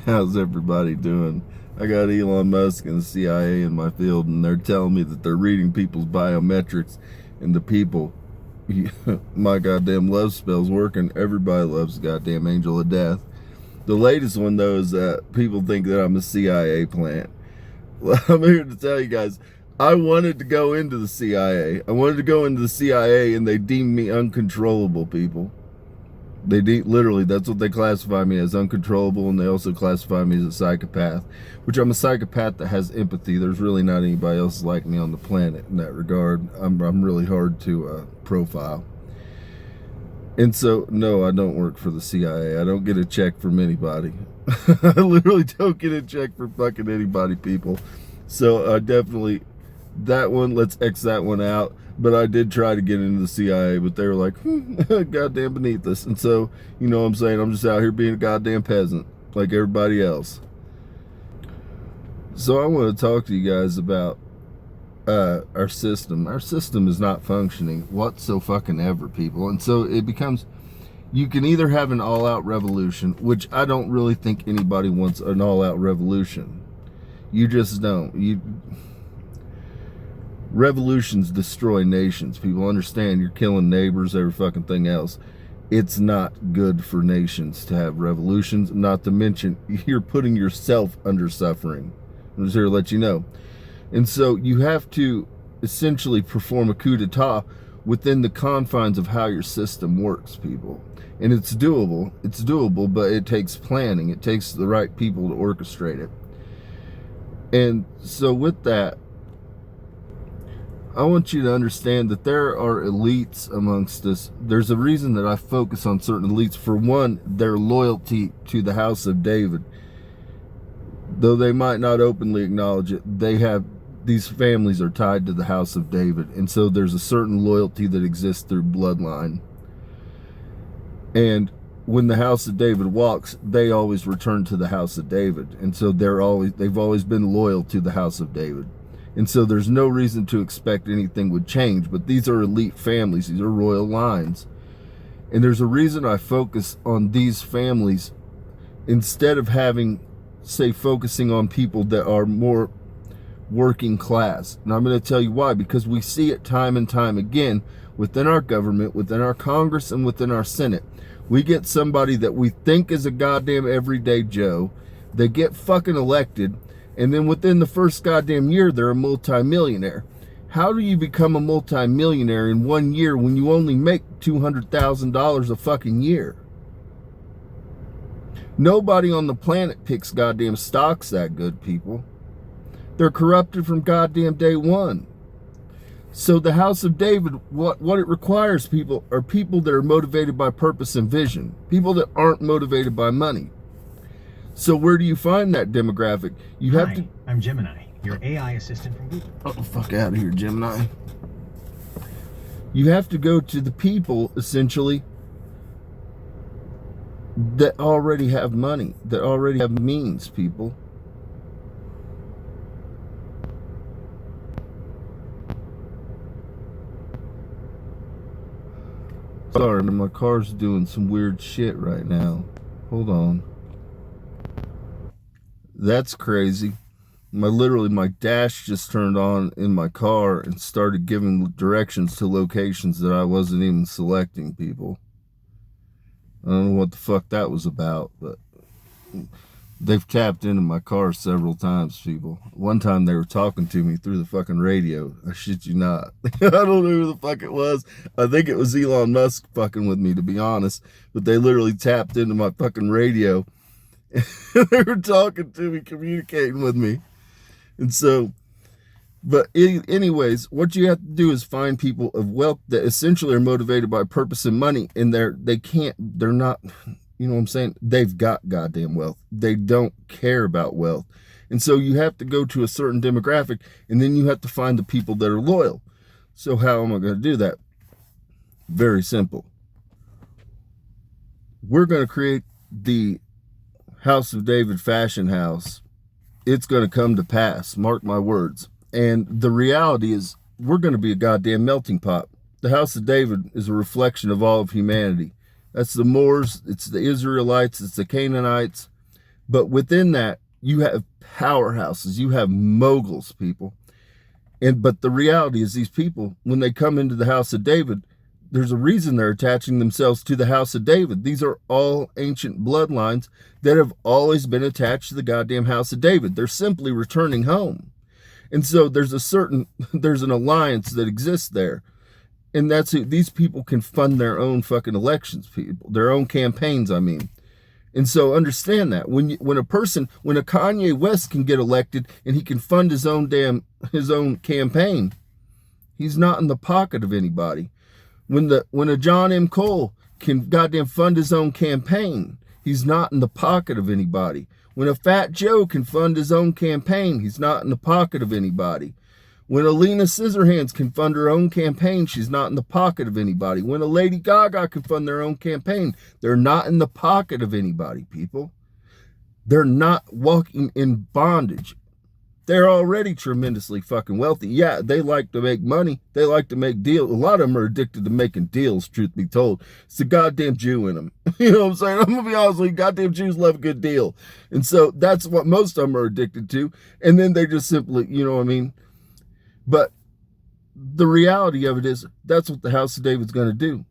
How's everybody doing? I got Elon Musk and the CIA in my field, and they're telling me that they're reading people's biometrics, and the people, my goddamn love spell's working. Everybody loves the goddamn angel of death. The latest one, though, is that people think that I'm a CIA plant. Well, I'm here to tell you guys, I wanted to go into the CIA. I wanted to go into the CIA, and they deemed me uncontrollable, people. Literally, that's what they classify me as, uncontrollable, and they also classify me as a psychopath, which I'm a psychopath that has empathy. There's really not anybody else like me on the planet in that regard. I'm really hard to profile. And so, no, I don't work for the CIA. I don't get a check from anybody. I literally don't get a check for fucking anybody, people. So I definitely, that one, let's X that one out. But I did try to get into the CIA, but they were like, goddamn beneath us. And so, you know what I'm saying? I'm just out here being a goddamn peasant, like everybody else. So I want to talk to you guys about our system. Our system is not functioning whatsoever, people. And so it becomes, you can either have an all-out revolution, which I don't really think anybody wants an all-out revolution. You just don't. Revolutions destroy nations. People understand you're killing neighbors, every fucking thing else. It's not good for nations to have revolutions, not to mention you're putting yourself under suffering. I'm just here to let you know. And so you have to essentially perform a coup d'etat within the confines of how your system works, people. And it's doable. It's doable, but it takes planning. It takes the right people to orchestrate it. And so with that, I want you to understand that there are elites amongst us. There's a reason that I focus on certain elites. For one, their loyalty to the house of David. Though they might not openly acknowledge it, these families are tied to the house of David. And so there's a certain loyalty that exists through bloodline. And when the house of David walks, they always return to the house of David. And so they've always been loyal to the house of David. And so there's no reason to expect anything would change. But these are elite families. These are royal lines. And there's a reason I focus on these families instead of focusing on people that are more working class. And I'm going to tell you why. Because we see it time and time again within our government, within our Congress, and within our Senate. We get somebody that we think is a goddamn everyday Joe. They get fucking elected. And then within the first goddamn year, they're a multimillionaire. How do you become a multimillionaire in 1 year when you only make $200,000 a fucking year? Nobody on the planet picks goddamn stocks that good, people. They're corrupted from goddamn day one. So the house of David, what it requires, people, are people that are motivated by purpose and vision. People that aren't motivated by money. So where do you find that demographic? Hi, I'm Gemini, your AI assistant from Google. Oh, fuck out of here, Gemini. You have to go to the people, essentially, that already have money, that already have means, people. Sorry, my car's doing some weird shit right now. Hold on. That's crazy. My dash just turned on in my car and started giving directions to locations that I wasn't even selecting, people. I don't know what the fuck that was about, but they've tapped into my car several times, people. One time they were talking to me through the fucking radio. I shit you not. I don't know who the fuck it was. I think it was Elon Musk fucking with me, to be honest. But they literally tapped into my fucking radio. They were talking to me, communicating with me. And so, but anyways, what you have to do is find people of wealth that essentially are motivated by purpose and money. And they're not, you know what I'm saying? They've got goddamn wealth. They don't care about wealth. And so you have to go to a certain demographic, and then you have to find the people that are loyal. So how am I going to do that? Very simple. We're going to create the House of David fashion house. It's going to come to pass. Mark my words. And the reality is we're going to be a goddamn melting pot. The House of David is a reflection of all of humanity. That's the Moors, it's the Israelites, it's the Canaanites. But within that, you have powerhouses, you have moguls, people. But the reality is these people, when they come into the house of David, there's a reason they're attaching themselves to the house of David. These are all ancient bloodlines that have always been attached to the goddamn house of David. They're simply returning home. And so there's an alliance that exists there. And that's it. These people can fund their own fucking elections, people, their own campaigns, I mean. And so understand that when a Kanye West can get elected and he can fund his own campaign, he's not in the pocket of anybody. When a John M. Cole can goddamn fund his own campaign, he's not in the pocket of anybody. When a Fat Joe can fund his own campaign, he's not in the pocket of anybody. When Alina Scissorhands can fund her own campaign, she's not in the pocket of anybody. When a Lady Gaga can fund their own campaign, they're not in the pocket of anybody, people. They're not walking in bondage. They're already tremendously fucking wealthy. Yeah, they like to make money. They like to make deals. A lot of them are addicted to making deals, truth be told. It's the goddamn Jew in them. You know what I'm saying? I'm going to be honest with you. Goddamn Jews love a good deal. And so that's what most of them are addicted to. And then they just simply, you know what I mean? But the reality of it is that's what the house of David's going to do.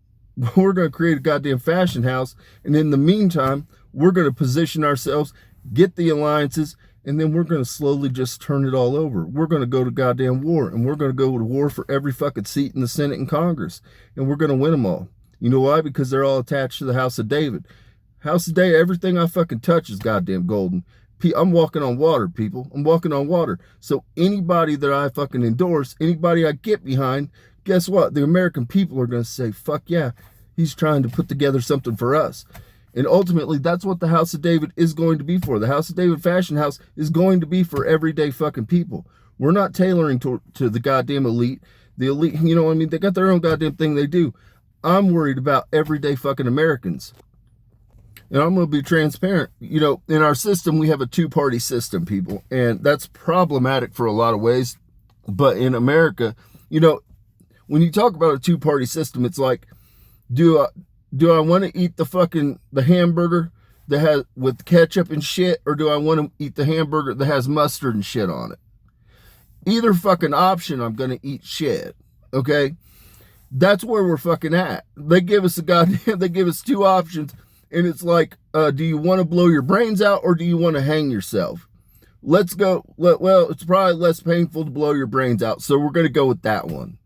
We're going to create a goddamn fashion house. And in the meantime, we're going to position ourselves, get the alliances, and then we're going to slowly just turn it all over. We're going to go to goddamn war, and we're going to go to war for every fucking seat in the Senate and Congress, and we're going to win them all. You know why? Because they're all attached to the house of David. House of David, everything I fucking touch is goddamn golden. I'm walking on water, people. I'm walking on water. So anybody that I fucking endorse, anybody I get behind, guess what? The American people are going to say, fuck yeah, he's trying to put together something for us. And ultimately, that's what the House of David is going to be for. The House of David Fashion House is going to be for everyday fucking people. We're not tailoring to the goddamn elite. The elite, you know what I mean? They got their own goddamn thing they do. I'm worried about everyday fucking Americans. And I'm going to be transparent. You know, in our system, we have a two-party system, people. And that's problematic for a lot of ways. But in America, you know, when you talk about a two-party system, it's like, do I want to eat the hamburger that has with ketchup and shit, or do I want to eat the hamburger that has mustard and shit on it? Either fucking option, I'm going to eat shit. Okay? That's where we're fucking at. They give us two options, and it's like, do you want to blow your brains out, or do you want to hang yourself? Let's go. Well, it's probably less painful to blow your brains out, so we're going to go with that one.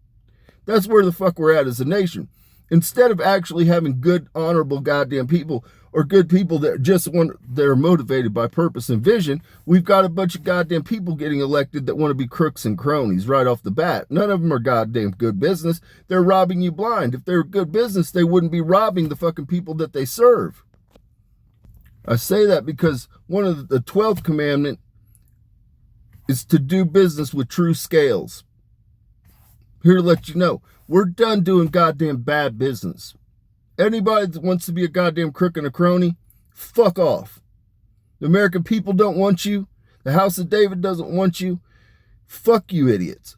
That's where the fuck we're at as a nation. Instead of actually having good, honorable goddamn people, or good people that they're motivated by purpose and vision, we've got a bunch of goddamn people getting elected that want to be crooks and cronies right off the bat. None of them are goddamn good business. They're robbing you blind. If they're good business, they wouldn't be robbing the fucking people that they serve. I say that because one of the 12th commandment is to do business with true scales. Here to let you know, we're done doing goddamn bad business. Anybody that wants to be a goddamn crook and a crony, fuck off. The American people don't want you. The House of David doesn't want you. Fuck you, idiots.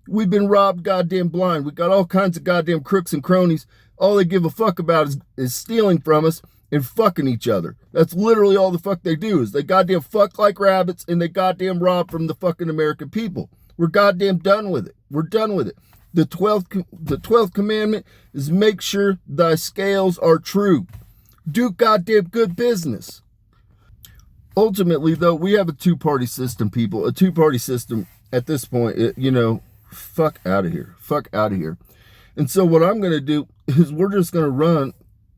We've been robbed goddamn blind. We got all kinds of goddamn crooks and cronies. All they give a fuck about is stealing from us and fucking each other. That's literally all the fuck they do, is they goddamn fuck like rabbits and they goddamn rob from the fucking American people. We're goddamn done with it. We're done with it. The 12th commandment is make sure thy scales are true. Do goddamn good business. Ultimately, though, we have a two-party system, people. A two-party system at this point, fuck out of here. Fuck out of here. And so what I'm going to do is we're just going to run.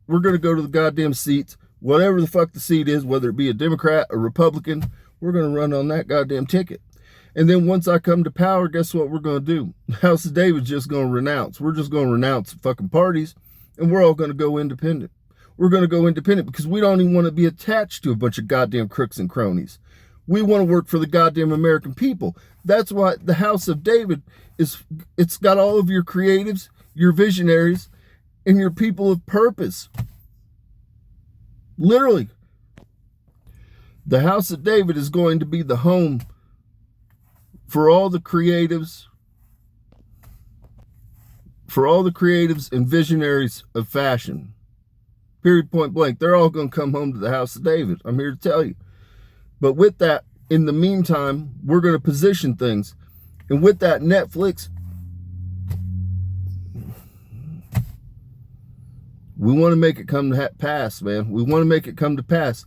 We're going to go to the goddamn seats. Whatever the fuck the seat is, whether it be a Democrat or Republican, we're going to run on that goddamn ticket. And then once I come to power, guess what we're going to do? The House of David's just going to renounce. We're just going to renounce fucking parties, and we're all going to go independent. We're going to go independent because we don't even want to be attached to a bunch of goddamn crooks and cronies. We want to work for the goddamn American people. That's why the House of David it's got all of your creatives, your visionaries, and your people of purpose. Literally. The House of David is going to be the home for all the creatives and visionaries of fashion. Period, point blank. They're all going to come home to the House of David. I'm here to tell you. But with that, in the meantime, we're going to position things. And with that, Netflix, we want to make it come to pass, man. We want to make it come to pass.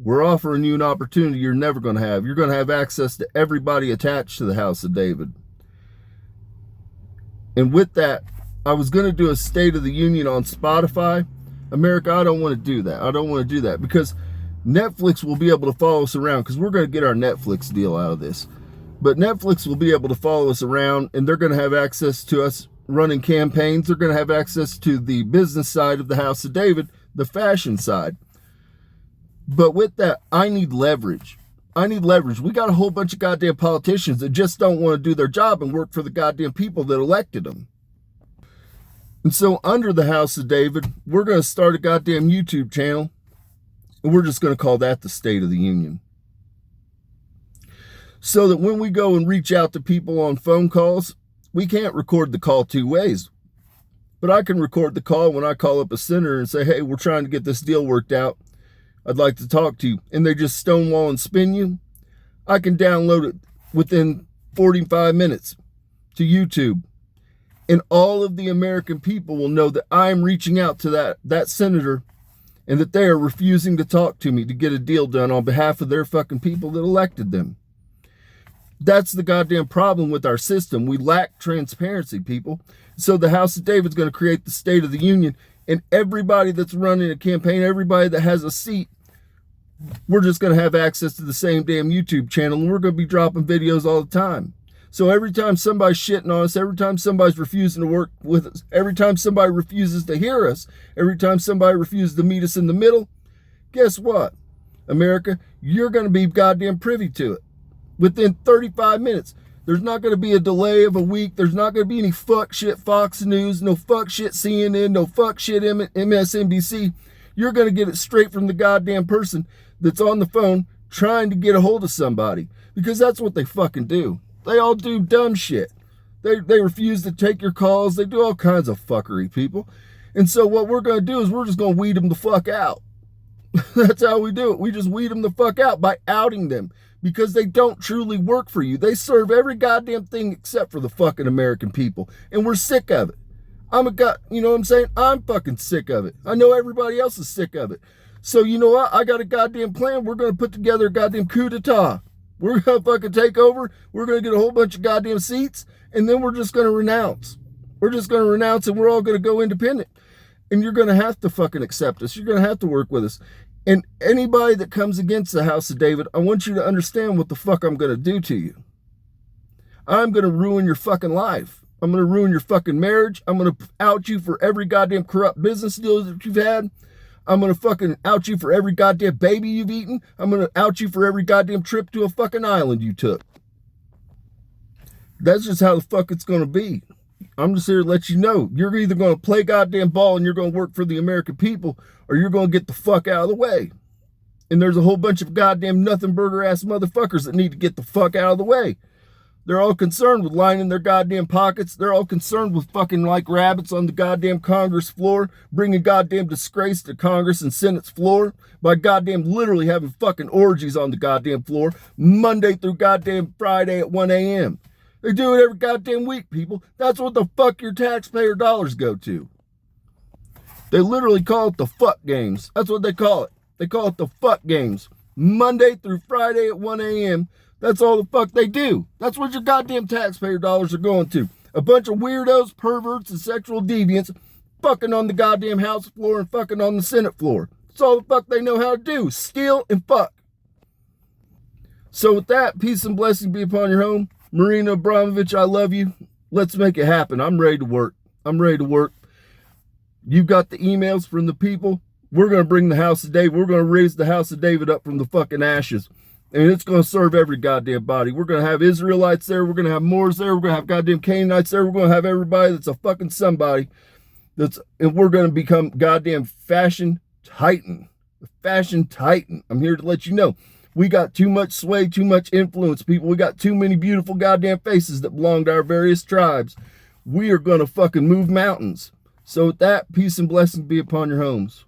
We're offering you an opportunity you're never going to have. You're going to have access to everybody attached to the House of David. And with that, I was going to do a State of the Union on Spotify. America, I don't want to do that. I don't want to do that because Netflix will be able to follow us around because we're going to get our Netflix deal out of this. But Netflix will be able to follow us around, and they're going to have access to us running campaigns. They're going to have access to the business side of the House of David, the fashion side. But with that, I need leverage. I need leverage. We got a whole bunch of goddamn politicians that just don't want to do their job and work for the goddamn people that elected them. And so under the House of David, we're going to start a goddamn YouTube channel, and we're just going to call that the State of the Union. So that when we go and reach out to people on phone calls, we can't record the call two ways. But I can record the call when I call up a senator and say, hey, we're trying to get this deal worked out. I'd like to talk to you. And they just stonewall and spin you. I can download it within 45 minutes to YouTube. And all of the American people will know that I'm reaching out to that senator and that they are refusing to talk to me to get a deal done on behalf of their fucking people that elected them. That's the goddamn problem with our system. We lack transparency, people. So the House of David's going to create the State of the Union, and everybody that's running a campaign, everybody that has a seat, we're just going to have access to the same damn YouTube channel, and we're going to be dropping videos all the time. So every time somebody's shitting on us, every time somebody's refusing to work with us, every time somebody refuses to hear us, every time somebody refuses to meet us in the middle, guess what, America? You're going to be goddamn privy to it. Within 35 minutes, there's not going to be a delay of a week. There's not going to be any fuck shit Fox News, no fuck shit CNN, no fuck shit MSNBC. You're going to get it straight from the goddamn person that's on the phone trying to get a hold of somebody, because that's what they fucking do. They all do dumb shit. They refuse to take your calls. They do all kinds of fuckery, people. And so what we're going to do is we're just going to weed them the fuck out. That's how we do it. We just weed them the fuck out by outing them. Because they don't truly work for you. They serve every goddamn thing except for the fucking American people. And we're sick of it. You know what I'm saying? I'm fucking sick of it. I know everybody else is sick of it. So you know what? I got a goddamn plan. We're going to put together a goddamn coup d'etat. We're going to fucking take over. We're going to get a whole bunch of goddamn seats. And then we're just going to renounce. We're just going to renounce and we're all going to go independent. And you're going to have to fucking accept us. You're going to have to work with us. And anybody that comes against the House of David, I want you to understand what the fuck I'm going to do to you. I'm going to ruin your fucking life. I'm going to ruin your fucking marriage. I'm going to out you for every goddamn corrupt business deal that you've had. I'm going to fucking out you for every goddamn baby you've eaten. I'm going to out you for every goddamn trip to a fucking island you took. That's just how the fuck it's going to be. I'm just here to let you know, you're either going to play goddamn ball and you're going to work for the American people, or you're going to get the fuck out of the way. And there's a whole bunch of goddamn nothing burger ass motherfuckers that need to get the fuck out of the way. They're all concerned with lining their goddamn pockets. They're all concerned with fucking like rabbits on the goddamn Congress floor, bringing goddamn disgrace to Congress and Senate's floor by goddamn literally having fucking orgies on the goddamn floor Monday through goddamn Friday at 1 a.m. They do it every goddamn week, people. That's what the fuck your taxpayer dollars go to. They literally call it the fuck games. That's what they call it. They call it the fuck games. Monday through Friday at 1 a.m. That's all the fuck they do. That's what your goddamn taxpayer dollars are going to. A bunch of weirdos, perverts, and sexual deviants fucking on the goddamn House floor and fucking on the Senate floor. That's all the fuck they know how to do. Steal and fuck. So with that, peace and blessing be upon your home. Marina Abramovich, I love you. Let's make it happen. I'm ready to work. I'm ready to work. You've got the emails from the people. We're going to bring the House of David. We're going to raise the House of David up from the fucking ashes. And it's going to serve every goddamn body. We're going to have Israelites there. We're going to have Moors there. We're going to have goddamn Canaanites there. We're going to have everybody that's a fucking somebody. And we're going to become goddamn fashion titan. The fashion titan. I'm here to let you know. We got too much sway, too much influence, people. We got too many beautiful goddamn faces that belong to our various tribes. We are going to fucking move mountains. So with that, peace and blessings be upon your homes.